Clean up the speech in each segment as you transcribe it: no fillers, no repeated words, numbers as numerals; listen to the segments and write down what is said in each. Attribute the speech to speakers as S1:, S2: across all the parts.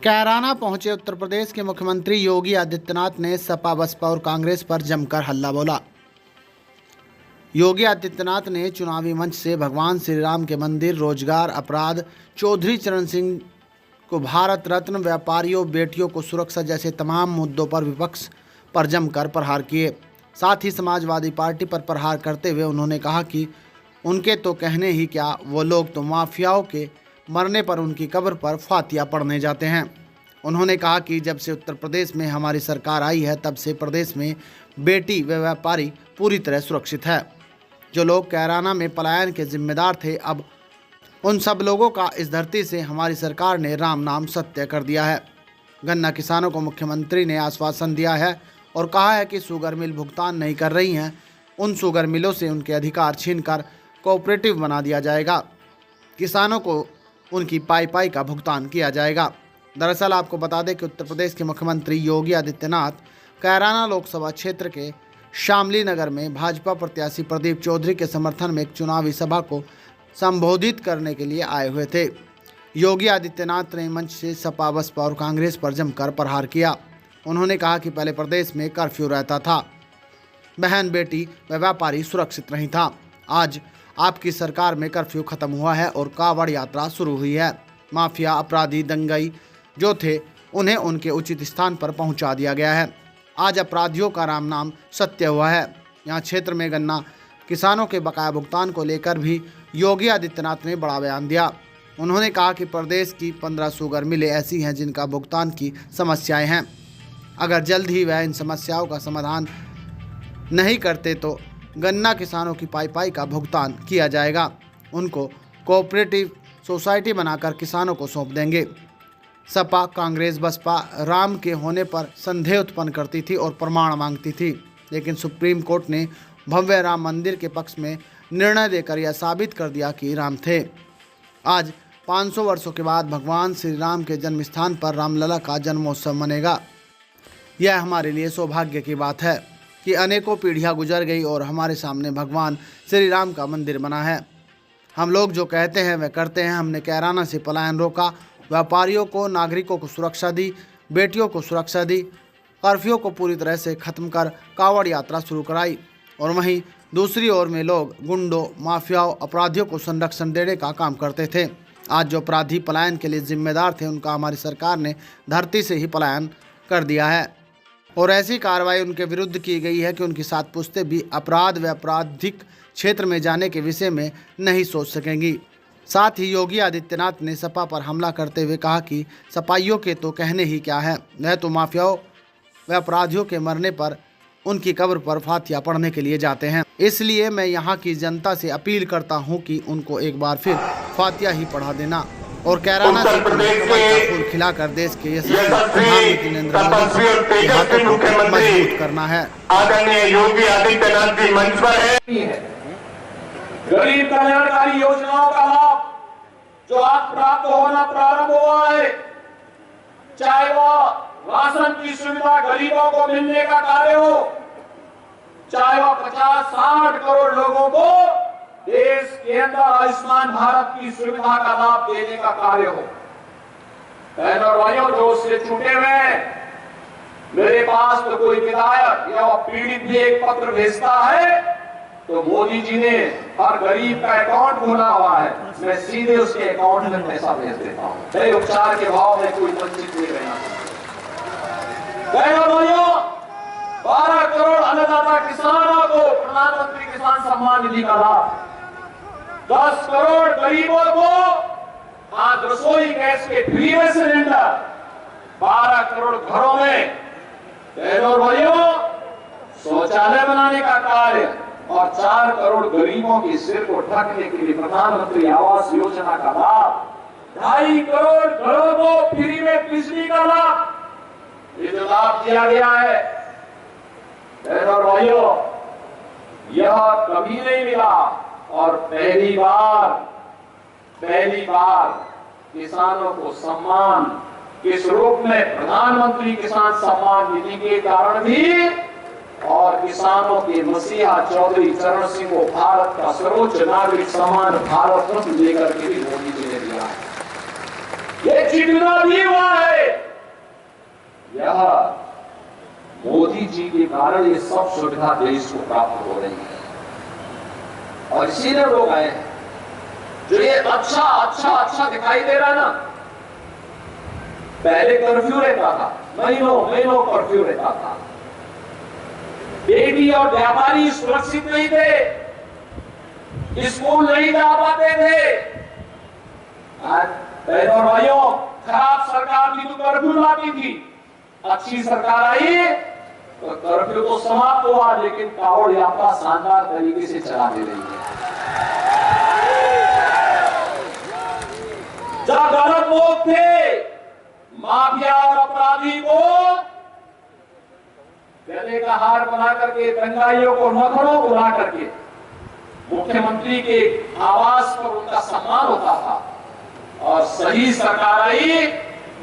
S1: कैराना पहुंचे उत्तर प्रदेश के मुख्यमंत्री योगी आदित्यनाथ ने सपा, बसपा और कांग्रेस पर जमकर हल्ला बोला। योगी आदित्यनाथ ने चुनावी मंच से भगवान श्री राम के मंदिर, रोजगार, अपराध, चौधरी चरण सिंह को भारत रत्न, व्यापारियों, बेटियों को सुरक्षा जैसे तमाम मुद्दों पर विपक्ष पर जमकर प्रहार किए। साथ ही समाजवादी पार्टी पर प्रहार करते हुए उन्होंने कहा कि उनके तो कहने ही क्या, वो लोग तो माफियाओं के मरने पर उनकी कब्र पर फातिया पढ़ने जाते हैं। उन्होंने कहा कि जब से उत्तर प्रदेश में हमारी सरकार आई है, तब से प्रदेश में बेटी व व्यापारी पूरी तरह सुरक्षित है। जो लोग कैराना में पलायन के जिम्मेदार थे, अब उन सब लोगों का इस धरती से हमारी सरकार ने राम नाम सत्य कर दिया है। गन्ना किसानों को मुख्यमंत्री ने आश्वासन दिया है और कहा है कि शुगर मिल भुगतान नहीं कर रही हैं, उन शुगर मिलों से उनके अधिकार छीनकर कोऑपरेटिव बना दिया जाएगा। किसानों को उनकी पाई का भुगतान किया जाएगा। दरअसल आपको बता दें कि उत्तर प्रदेश के मुख्यमंत्री योगी आदित्यनाथ कैराना लोकसभा क्षेत्र के शामली नगर में भाजपा प्रत्याशी प्रदीप चौधरी के समर्थन में एक चुनावी सभा को संबोधित करने के लिए आए हुए थे। योगी आदित्यनाथ ने मंच से सपा, बसपा और कांग्रेस पर जमकर प्रहार किया। उन्होंने कहा कि पहले प्रदेश में कर्फ्यू रहता था, बहन, बेटी व व्यापारी सुरक्षित नहीं था। आज आपकी सरकार में कर्फ्यू खत्म हुआ है और कावड़ यात्रा शुरू हुई है। माफिया, अपराधी, दंगई जो थे, उन्हें उनके उचित स्थान पर पहुंचा दिया गया है। आज अपराधियों का राम नाम सत्य हुआ है। यहाँ क्षेत्र में गन्ना किसानों के बकाया भुगतान को लेकर भी योगी आदित्यनाथ ने बड़ा बयान दिया। उन्होंने कहा कि प्रदेश की 15 शुगर मिलें ऐसी हैं जिनका भुगतान की समस्याएं हैं। अगर जल्द ही वह इन समस्याओं का समाधान नहीं करते तो गन्ना किसानों की पाई का भुगतान किया जाएगा। उनको कोऑपरेटिव सोसाइटी बनाकर किसानों को सौंप देंगे। सपा, कांग्रेस, बसपा राम के होने पर संदेह उत्पन्न करती थी और प्रमाण मांगती थी, लेकिन सुप्रीम कोर्ट ने भव्य राम मंदिर के पक्ष में निर्णय देकर यह साबित कर दिया कि राम थे। आज 500 वर्षों के बाद भगवान श्री राम के जन्म स्थान पर रामलला का जन्मोत्सव मनेगा। यह हमारे लिए सौभाग्य की बात है कि अनेकों पीढ़ियां गुजर गई और हमारे सामने भगवान श्री राम का मंदिर बना है। हम लोग जो कहते हैं वह करते हैं। हमने कैराना से पलायन रोका, व्यापारियों को, नागरिकों को सुरक्षा दी, बेटियों को सुरक्षा दी, कर्फ्यू को पूरी तरह से खत्म कर कावड़ यात्रा शुरू कराई। और वहीं दूसरी ओर में लोग गुंडों, माफियाओं, अपराधियों को संरक्षण देने का काम करते थे। आज जो अपराधी पलायन के लिए जिम्मेदार थे, उनका हमारी सरकार ने धरती से ही पलायन कर दिया है और ऐसी कार्रवाई उनके विरुद्ध की गई है कि उनकी 7 पुश्तें भी अपराध व आपराधिक क्षेत्र में जाने के विषय में नहीं सोच सकेंगी। साथ ही योगी आदित्यनाथ ने सपा पर हमला करते हुए कहा कि सपाइयों के तो कहने ही क्या है, वह तो माफियाओं व अपराधियों के मरने पर उनकी कब्र पर फातिया पढ़ने के लिए जाते हैं। इसलिए मैं यहाँ की जनता से अपील करता हूँ कि उनको एक बार फिर फातिया ही पढ़ा देना और कैराना से फूल खिलाकर देश के यशस्वी प्रधानमंत्री नरेंद्र मोदी के हाथों को मजबूत करना है।
S2: आदरणीय योगी आदित्यनाथ जी मंच पर है।
S3: गरीब कल्याणकारी योजनाओं का लाभ जो आज प्राप्त होना प्रारंभ हुआ है, चाहे वह राशन की सुविधा गरीबों को मिलने का कार्य हो, चाहे वह 50-60 करोड़ लोगों को देश के अंदर आयुष्मान भारत की सुविधा का लाभ देने का कार्य हो। बहनों और भाइयों, जो उससे छूटे हुए हैं, मेरे पास तो कोई विधायक या पीड़ित भी एक पत्र भेजता है तो मोदी जी ने हर गरीब का अकाउंट खोला हुआ है, मैं सीधे उसके अकाउंट में पैसा भेज देता हूँ। मेरे उपचार के भाव में कोई वंचित नहीं रहना। बहनों भाइयों, 12 करोड़ अन्नदाता किसानों को प्रधानमंत्री किसान सम्मान निधि का लाभ, 10 करोड़ गरीबों को आज रसोई गैस के फ्री में सिलेंडर, 12 करोड़ घरों में बहनों भाइयों शौचालय बनाने का कार्य और 4 करोड़ गरीबों की सिर को ढकने के लिए प्रधानमंत्री आवास योजना का लाभ, 2.5 करोड़ घरों को फ्री में बिजली का लाभ, ये जो लाभ दिया गया है बहनों और भाइयों, यह कभी नहीं मिला और पहली बार किसानों को सम्मान किस रूप में, प्रधानमंत्री किसान सम्मान निधि के कारण भी और किसानों के मसीहा चौधरी चरण सिंह को भारत का सर्वोच्च नागरिक सम्मान भारत रत्न लेकर के भी मोदी जी ने दिया है। ये चिन्ह भी हुआ है यह मोदी जी के कारण ये सब सुविधा देश को प्राप्त हो रही है और इसीलिए लोग आए हैं। जो ये अच्छा अच्छा अच्छा दिखाई दे रहा ना, पहले कर्फ्यू रहता था, महीनों कर्फ्यू रहता था, बेटी और व्यापारी सुरक्षित नहीं थे, स्कूल नहीं जा पाते थे। बहनों और भाइयों, खराब सरकार थी तो कर्फ्यू लाती थी, अच्छी सरकार आई तो कर्फ्यू तो समाप्त हुआ, लेकिन कावड़ यात्रा शानदार तरीके से चला दे रही है। जहां गलत लोग थे, माफिया और अपराधी को गले का हार बना करके, दंगाइयों को नखरों बुला करके मुख्यमंत्री के आवास पर उनका सम्मान होता था और सही सरकार आई,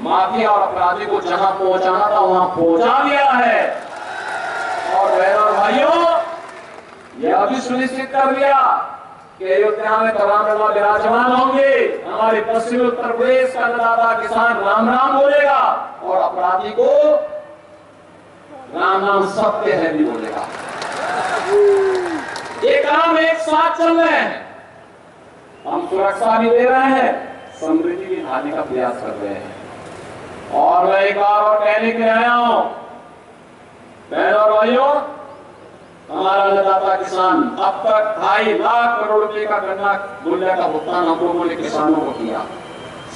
S3: माफिया और अपराधी को जहां पहुंचाना था वहां पहुंचा दिया है। और बहनों और भाइयों, यह भी सुनिश्चित कर दिया कि अयोध्या में राम लला विराजमान होंगे, हमारे पश्चिमी उत्तर प्रदेश का अन्नदाता किसान राम राम बोलेगा और अपराधी को राम नाम सत्य है भी बोलेगा। ये काम एक साथ चल रहे हैं, हम सुरक्षा भी दे रहे हैं, समृद्धि भी लाने का प्रयास कर रहे हैं। और मैं एक बार और कहने के लिए आया हूं, बहनों और भाइयों, हमारा अन्नदाता किसान अब तक 2.5 लाख करोड़ रुपए का गन्ना मूल्य का भुगतान हम लोगों ने किसानों को किया।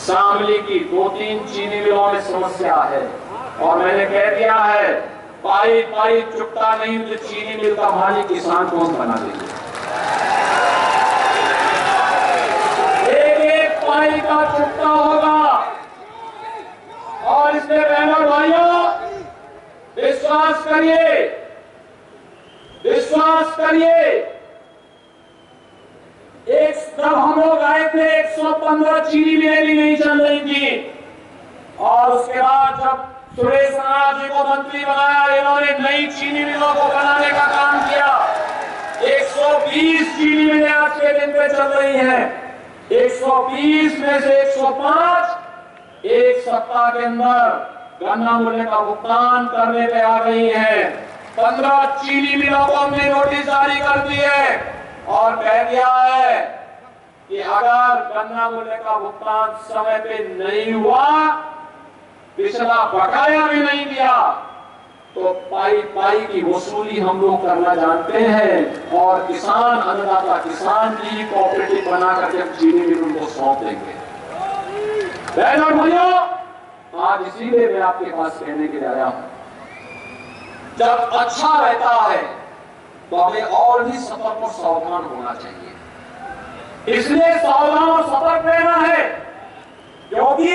S3: शामली की 2-3 चीनी मिलों में समस्या है और मैंने कह दिया है, पाई चुकता नहीं तो चीनी मिल का मालिक किसान कौन बना देंगे। एक पाई का चुकता होगा और इसमें बहनों भाइयों विश्वास करिए, जब हम लोग आए थे 115 चीनी मिलें भी नहीं चल रही थी और उसके बाद जब सुरेश राणा जी को मंत्री बनाया, इन्होंने नई चीनी मिलों को बनाने का काम किया। 120 चीनी मिलें आज के दिन पे चल रही हैं। 120 में से 105 एक सप्ताह के अंदर गन्ना मूल्य का भुगतान करने पे आ गई है। 15 चीनी मिलों को हमने नोटिस जारी कर दी है और कह दिया है कि अगर गन्ना मूल्य का भुगतान समय पे नहीं हुआ, पिछला बकाया भी नहीं दिया, तो पाई की वसूली हम लोग करना जानते हैं और किसान अन्नदाता किसान की कोऑपरेटिव बना करके हम चीनी मिल उनको सौंप देंगे। बहनों और भाइयों, आज इसीलिए मैं आपके पास कहने के लिए आया हूं, जब अच्छा रहता है तो हमें और भी सतर्क और सावधान होना चाहिए। इसलिए सावधान और सतर्क रहना है क्योंकि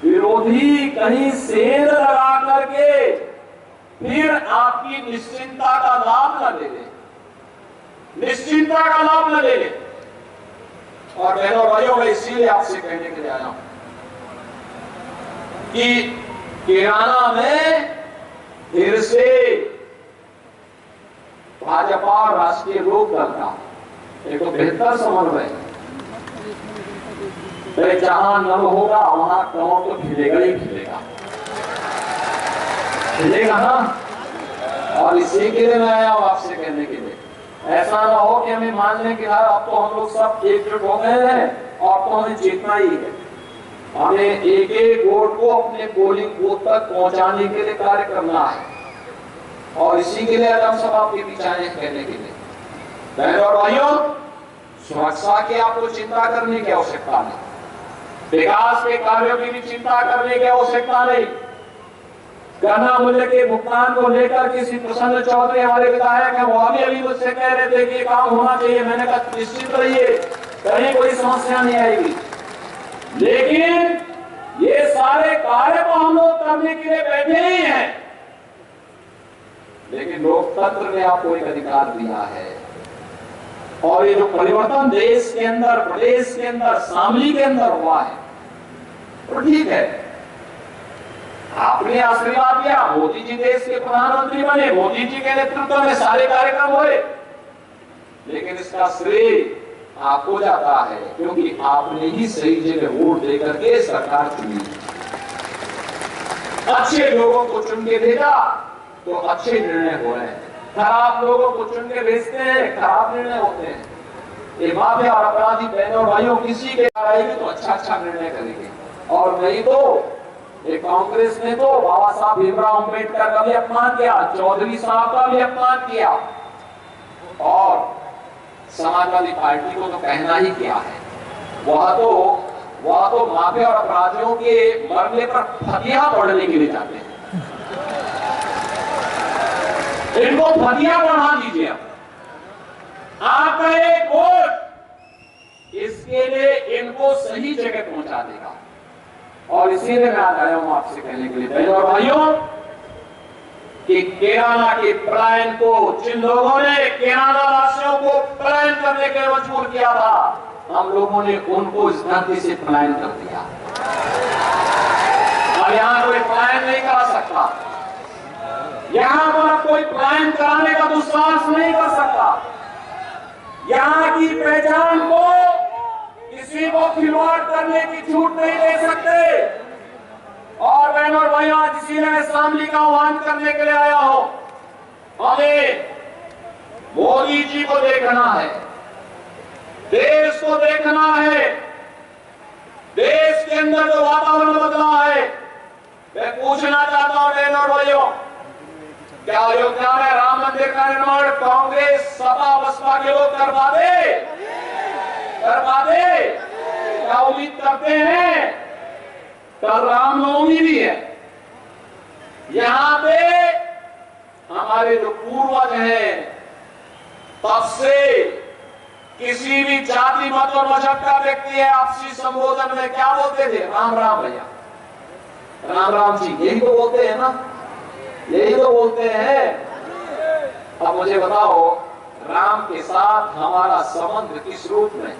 S3: विरोधी कहीं सेंध लगा करके फिर आपकी निश्चिंता का लाभ न ले ले, निश्चिंता का लाभ न ले ले। और बहनों भाइयों, मैं इसीलिए आपसे कहने के लिए आया हूं कि किराना में फिर से भाजपा और राष्ट्रीय लोक दल का एक तो बेहतर समन्वय, जहां नल होगा वहां कौन तो खिलेगा ही खिलेगा ना। और इसी के लिए मैं आया हूं आपसे कहने के लिए, ऐसा ना हो कि हमें मान लें कि अब तो हम लोग सब एकजुट हो गए हैं और तो हमें जीतना ही है। हमें एक एक वोट को अपने पोलिंग बूथ तक पहुंचाने के लिए कार्य करना है और इसी के लिए हम सब आपके पीछे आए कहने के लिए। बहनों और भाइयों, सुरक्षा की आपको चिंता करने की आवश्यकता नहीं, विकास के कार्यों की भी चिंता करने की आवश्यकता नहीं। गन्ना मूल्य के भुगतान को लेकर किसी प्रसन्न चौधरी हमारे विधायक हैं, वो अभी मुझसे कह रहे थे कि काम होना चाहिए। मैंने कहा निश्चित रहिए, कहीं कोई समस्या नहीं आएगी, लेकिन ये सारे कार्य तो हम लोग करने के लिए बैठे ही हैं, लेकिन लोकतंत्र ने आपको एक अधिकार दिया है और ये जो परिवर्तन देश के अंदर, प्रदेश के अंदर, शामली के अंदर हुआ है, तो ठीक है, आपने आशीर्वाद दिया, मोदी जी देश के प्रधानमंत्री बने, मोदी जी के नेतृत्व में सारे कार्यक्रम हुए, लेकिन इसका श्रेय आपको जाता है क्योंकि आपने ही सही जगह वोट देकर के सरकार चुनी। अच्छे लोगों को चुन के भेजा तो अच्छे निर्णय हो रहे हैं, खराब लोगों को चुन के भेजते हैं, खराब निर्णय होते हैं। ये माफिया और अपराधी बहनों और भाइयों किसी के आएगी तो अच्छा निर्णय करेंगे, और नहीं तो ये कांग्रेस ने तो बाबा साहब भीमराव अम्बेडकर का भी अपमान किया, चौधरी साहब का भी अपमान किया, और समाजवादी पार्टी को तो कहना ही क्या है। वह तो माफिया और अपराधियों के मरने पर फतिया पढ़ने के लिए जाते हैं। इनको फतिया पढ़ा दीजिए। आपका एक वोट इसके लिए इनको सही जगह पहुंचा देगा। और इसीलिए मैं आज आया हूं आपसे कहने के लिए बहनों और भाइयों कि केराला के पलायन को जिन लोगों ने केराला वासियों को पलायन करने के लिए मजबूर किया था, हम लोगों ने उनको इस धरती से पलायन कर दिया। और यहां कोई पलायन नहीं करा सकता, यहां पर कोई पलायन कराने का दुस्साहस नहीं कर सकता। यहां की पहचान को किसी को खिलवाड़ करने की छूट नहीं दे सकते। और बहनों और भाइयों, आज इसीलिए मैं शामली का आह्वान करने के लिए आया हूं। हमें मोदी जी को देखना है, देश को देखना है। देश के अंदर जो वातावरण बदला है, मैं पूछना चाहता हूं बहनों और भाइयों, क्या अयोध्या में राम मंदिर का निर्माण कांग्रेस सपा बसपा के लोग करवा दे? क्या उम्मीद करते हैं? कल रामनवमी भी है, यहां पे हमारे जो पूर्वज हैं तब से किसी भी जाति मत और मजहब का व्यक्ति है, आपसी संबोधन में क्या बोलते थे? राम राम भैया, राम राम जी, यही तो बोलते हैं ना, यही तो बोलते हैं। अब मुझे बताओ, राम के साथ हमारा संबंध किस रूप में?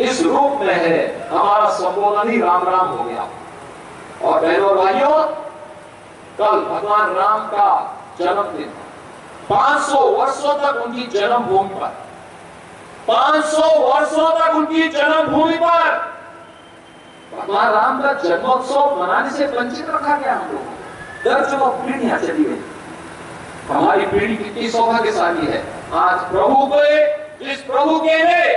S3: इस रूप में है, हमारा संबोधन ही राम राम हो गया। और बहनों और भाइयों, कल भगवान राम का जन्मदिन, 500 वर्षों तक उनकी जन्मभूमि पर, 500 वर्षों तक उनकी जन्मभूमि पर भगवान राम का जन्मोत्सव मनाने से वंचित रखा गया। हम लोग दर्जनों पीढ़ियां चली गई। हमारी पीढ़ी कितनी सौभाग्यशाली है। आज प्रभु को, जिस प्रभु के लिए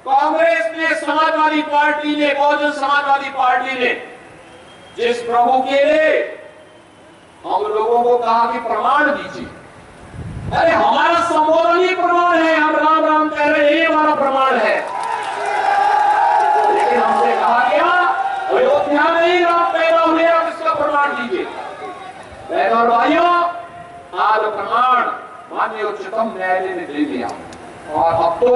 S3: कांग्रेस ने, समाजवादी पार्टी ने, बहुजन समाजवादी पार्टी ने, जिस प्रभु के लिए हम लोगों को कहा कि प्रमाण दीजिए, अरे हमारा संबोधन ही प्रमाण है, हम राम राम कह रहे हैं, ये हमारा प्रमाण है। लेकिन हमसे कहा गया अयोध्या में ही राम पैदा हुए, आप इसका प्रमाण दीजिए। बहनों और भाइयों, आज प्रमाण माननीय उच्चतम न्यायालय ने दे दिया, और अब तो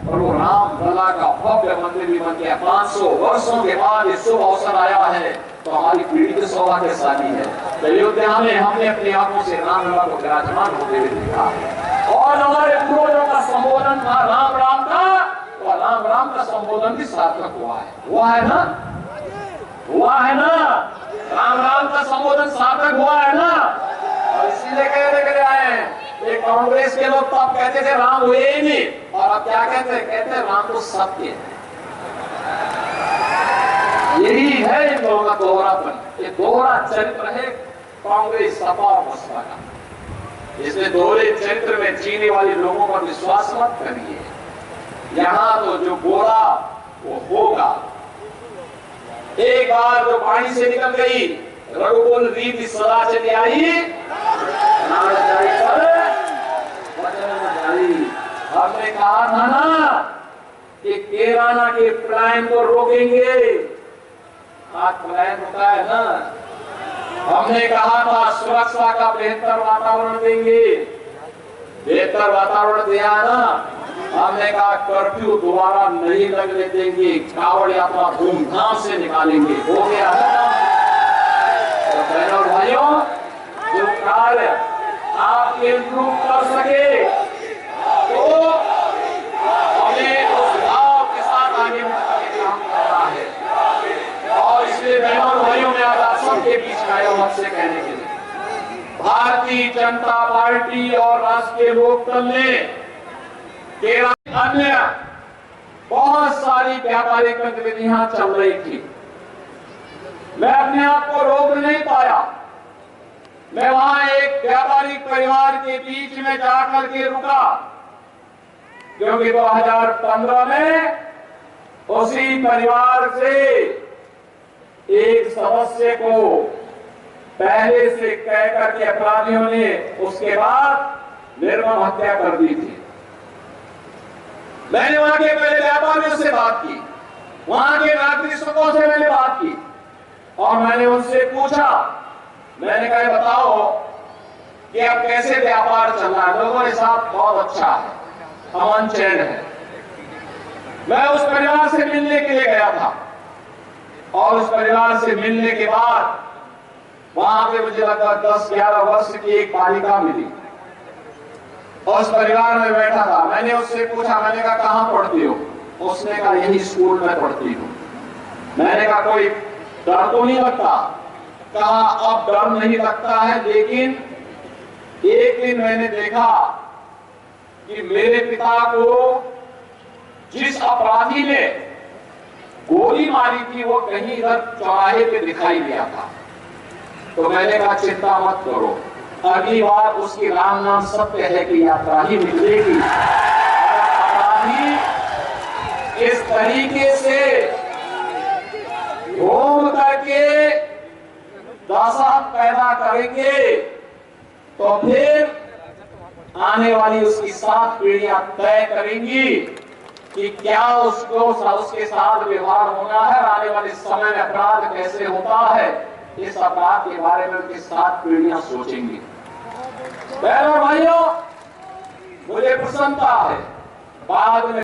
S3: प्रभु राम लला का भव्य मंदिर भी बन गया। 500 वर्षों के बाद इस शुभ अवसर आया है, तो हमारी पीढ़ी की सौभाग्यशाली है। अयोध्या में हमने अपनी आंखों से राम लला को विराजमान होते हुए देखा, और हमारे पूर्वजों का संबोधन था राम राम का, और राम राम का संबोधन भी सार्थक हुआ है। हुआ है ना? हुआ है ना? राम राम का संबोधन सार्थक हुआ है ना? और इसीलिए कहने के लिए आए हैं। ये कांग्रेस के लोग तो अब कहते थे राम हुए ही नहीं, और अब क्या कहते हैं? कहते हैं राम तो सत्य है। यही है इन लोगों का दोहरापन, ये दोहरा चरित्र है कांग्रेस सपा और बसपा का। इसमें दोहरे चरित्र में जीने वाले लोगों पर विश्वास मत करिए। यहाँ तो जो बोला वो होगा। एक बार जो पानी से निकल गई, रघुकुल रीति सदा चली आई, हमने कहा था ना कि केराला के पलायन को रोकेंगे, आज पलायन रुका है ना। हमने कहा था सुरक्षा का बेहतर वातावरण देंगे, बेहतर वातावरण दिया ना। हमने कहा कर्फ्यू दोबारा नहीं लगने देंगे, कावड़ यात्रा धूमधाम से निकालेंगे, हो गया है। तो बहनों और भाइयों, जो कार्य आप इम्प्रूव कर सके तो हमें उस भाव के साथ आगे बढ़ने के काम करना है। और इसलिए बहनों और भाइयों, मैं आज आप सबके बीच आया हूं आपसे कहने के लिए, भारतीय जनता पार्टी और राष्ट्रीय लोकदल ने केरल अन्य बहुत सारी व्यापारिक गतिविधियां चल रही थी, मैं अपने आप को रोक नहीं पाया। मैं वहां एक व्यापारिक परिवार के बीच में जाकर के रुका, क्योंकि 2015 में उसी परिवार से एक सदस्य को पहले से कह करके अपराधियों ने उसके बाद निर्मम हत्या कर दी थी। मैंने वहां के पहले व्यापारियों से बात की, वहां के नागरिकों से मैंने बात की और मैंने उनसे पूछा, मैंने कहा बताओ कि अब कैसे व्यापार चल रहा है? लोगों के साथ बहुत अच्छा है, अमन चैन है। मैं उस परिवार से मिलने के लिए गया था और उस परिवार से मिलने के बाद वहां पे मुझे लगभग 10-11 वर्ष की एक बालिका मिली और उस परिवार में बैठा था। मैंने उससे पूछा, मैंने कहा कहां पढ़ती हो? उसने कहा यही स्कूल में पढ़ती हूं। मैंने कहा कोई डर तो नहीं लगता? कहा अब डर नहीं लगता है, लेकिन एक दिन मैंने देखा कि मेरे पिता को जिस अपराधी ने गोली मारी थी वो कहीं इधर चौराहे पे दिखाई दिया था। तो मैंने कहा चिंता मत करो, अगली बार उसकी राम नाम सत्य है कि यात्रा ही निकलेगी। अपराधी इस तरीके से घूम करके दहशत पैदा करेंगे तो फिर आने वाली उसकी 7 पीढ़ियां तय करेंगी कि क्या उसके साथ व्यवहार होना है, आने वाले समय में अपराध कैसे होता है। इस अपराध के बारे में उनकी 7 पीढ़ियां सोचेंगी। बहनों भाइयों, मुझे प्रसन्नता है बाद में